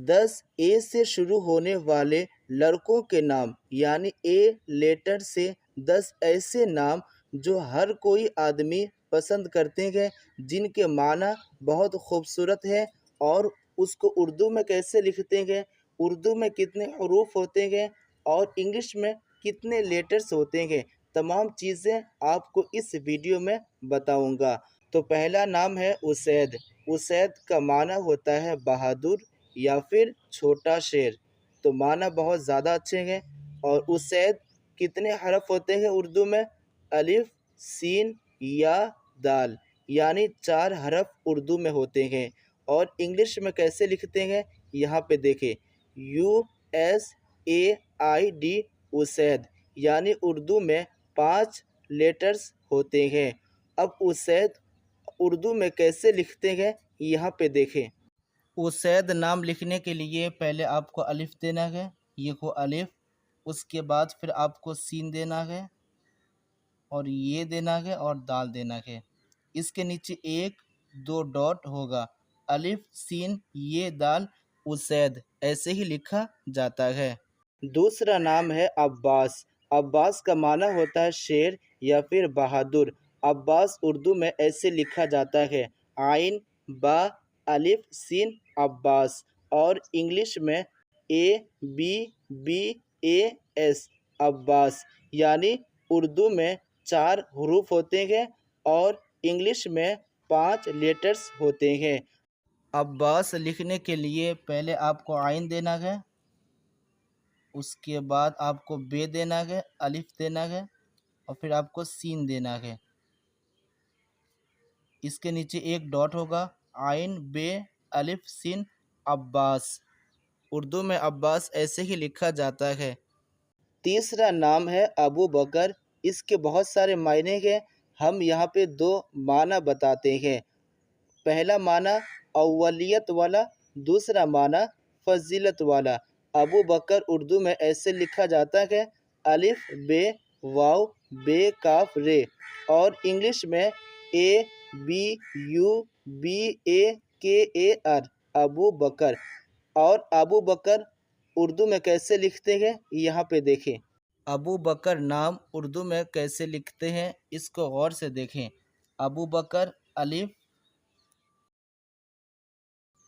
10 اے سے شروع ہونے والے لڑکوں کے نام، یعنی اے لیٹر سے 10 ایسے نام جو ہر کوئی آدمی پسند کرتے ہیں، جن کے معنی بہت خوبصورت ہے۔ اور اس کو اردو میں کیسے لکھتے ہیں، اردو میں کتنے حروف ہوتے ہیں اور انگلش میں کتنے لیٹرز ہوتے ہیں، تمام چیزیں آپ کو اس ویڈیو میں بتاؤں گا۔ تو پہلا نام ہے اسید۔ اسید کا معنی ہوتا ہے بہادر یا پھر چھوٹا شیر، تو معنی بہت زیادہ اچھے ہیں۔ اور اسید کتنے حرف ہوتے ہیں اردو میں؟ الف، سین، یا، دال، یعنی 4 حرف اردو میں ہوتے ہیں۔ اور انگلش میں کیسے لکھتے ہیں یہاں پہ دیکھیں، USAID، اسید، یعنی اردو میں 5 لیٹرز ہوتے ہیں۔ اب اسید اردو میں کیسے لکھتے ہیں یہاں پہ دیکھیں۔ اسید نام لکھنے کے لیے پہلے آپ کو الف دینا ہے، یہ کو الف، اس کے بعد پھر آپ کو سین دینا ہے اور یہ دینا ہے اور دال دینا ہے۔ اس کے نیچے 1-2 ڈاٹ ہوگا، الف، سین، یہ، دال، اسید، ایسے ہی لکھا جاتا ہے۔ دوسرا نام ہے عباس۔ عباس کا معنی ہوتا ہے شیر یا پھر بہادر۔ عباس اردو میں ایسے لکھا جاتا ہے، عین، با، الف، سین، عباس۔ اور انگلش میں ABBAS، عباس، یعنی اردو میں 4 حروف ہوتے ہیں اور انگلش میں 5 لیٹرز ہوتے ہیں۔ عباس لکھنے کے لیے پہلے آپ کو عین دینا ہے، اس کے بعد آپ کو بے دینا ہے، الف دینا ہے اور پھر آپ کو سین دینا ہے۔ اس کے نیچے 1 ڈاٹ ہوگا، عین، بے، الف، سین، عباس۔ اردو میں عباس ایسے ہی لکھا جاتا ہے۔ تیسرا نام ہے ابو بکر۔ اس کے بہت سارے معنی ہیں، ہم یہاں پہ 2 معنی بتاتے ہیں۔ پہلا معنی اولیت والا، دوسرا معنی فضیلت والا۔ ابو بکر اردو میں ایسے لکھا جاتا ہے، الف، بے، واو، بے، کاف، رے۔ اور انگلش میں ABUBAKER، ابو بکر۔ اور ابو بکر اردو میں کیسے لکھتے ہیں یہاں پہ دیکھیں۔ ابو بکر نام اردو میں کیسے لکھتے ہیں اس کو غور سے دیکھیں۔ ابو بکر، الف،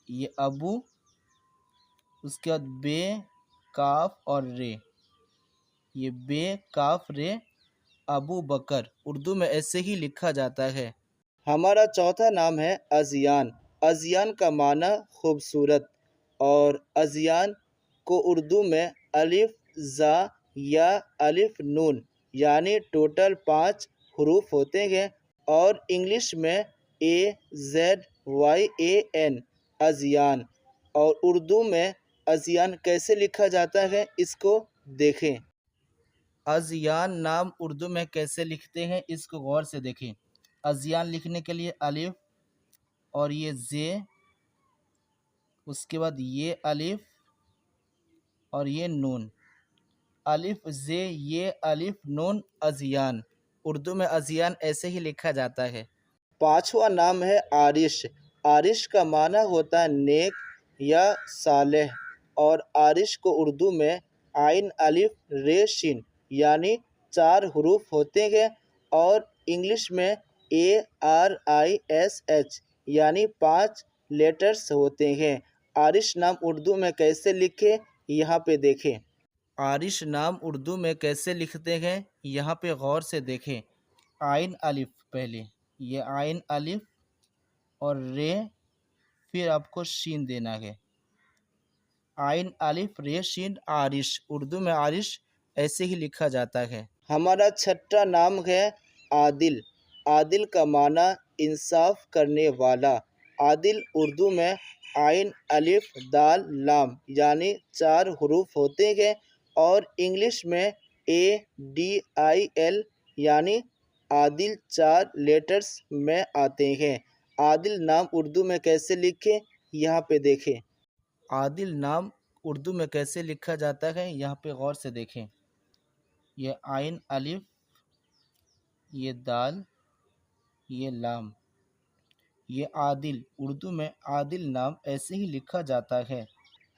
یہ ابو، اس کے بعد بے، کاف اور رے، یہ بے، کاف، رے، ابو بکر اردو میں ایسے ہی لکھا جاتا ہے۔ ہمارا چوتھا نام ہے ازیان۔ ازیان کا معنی خوبصورت، اور ازیان کو اردو میں الف، زا، یا، الف، نون، یعنی ٹوٹل 5 حروف ہوتے ہیں۔ اور انگلش میں AZYAN، ازیان۔ اور اردو میں ازیان کیسے لکھا جاتا ہے اس کو دیکھیں۔ ازیان نام اردو میں کیسے لکھتے ہیں اس کو غور سے دیکھیں۔ ازیان لکھنے کے لیے الف اور یہ زے، اس کے بعد یہ الف اور یہ نون، الف، زے، یہ، الف، نون، ازیان۔ اردو میں ازیان ایسے ہی لکھا جاتا ہے۔ پانچواں نام ہے عارش۔ عارش کا معنی ہوتا ہے نیک یا صالح۔ اور عارش کو اردو میں عین، الف، رے، شین، یعنی 4 حروف ہوتے ہیں۔ اور انگلش میں ARISH، یعنی 5 لیٹرز ہوتے ہیں۔ عارش نام اردو میں کیسے لکھیں یہاں پہ دیکھیں۔ عارش نام اردو میں کیسے لکھتے ہیں یہاں پہ غور سے دیکھیں۔ عین، الف، پہلے یہ عین، الف اور رے، پھر آپ کو شین دینا ہے، عین، الف، رے، شین، عارش۔ اردو میں عارش ایسے ہی لکھا جاتا ہے۔ ہمارا چھٹا نام ہے عادل۔ عادل کا معنی انصاف کرنے والا۔ عادل اردو میں عین، الف، دال، لام، یعنی 4 حروف ہوتے ہیں۔ اور انگلش میں ADIL، یعنی عادل 4 لیٹرز میں آتے ہیں۔ عادل نام اردو میں کیسے لکھیں یہاں پہ دیکھیں۔ عادل نام اردو میں کیسے لکھا جاتا ہے یہاں پہ غور سے دیکھیں۔ یہ عین، الف، یہ دال، یہ لام، یہ عادل۔ اردو میں عادل نام ایسے ہی لکھا جاتا ہے۔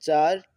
4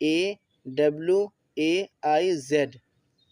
AWAIZ,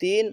3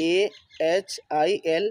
AHIL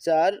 4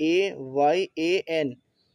AYAN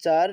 4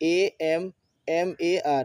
AMMAR,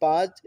5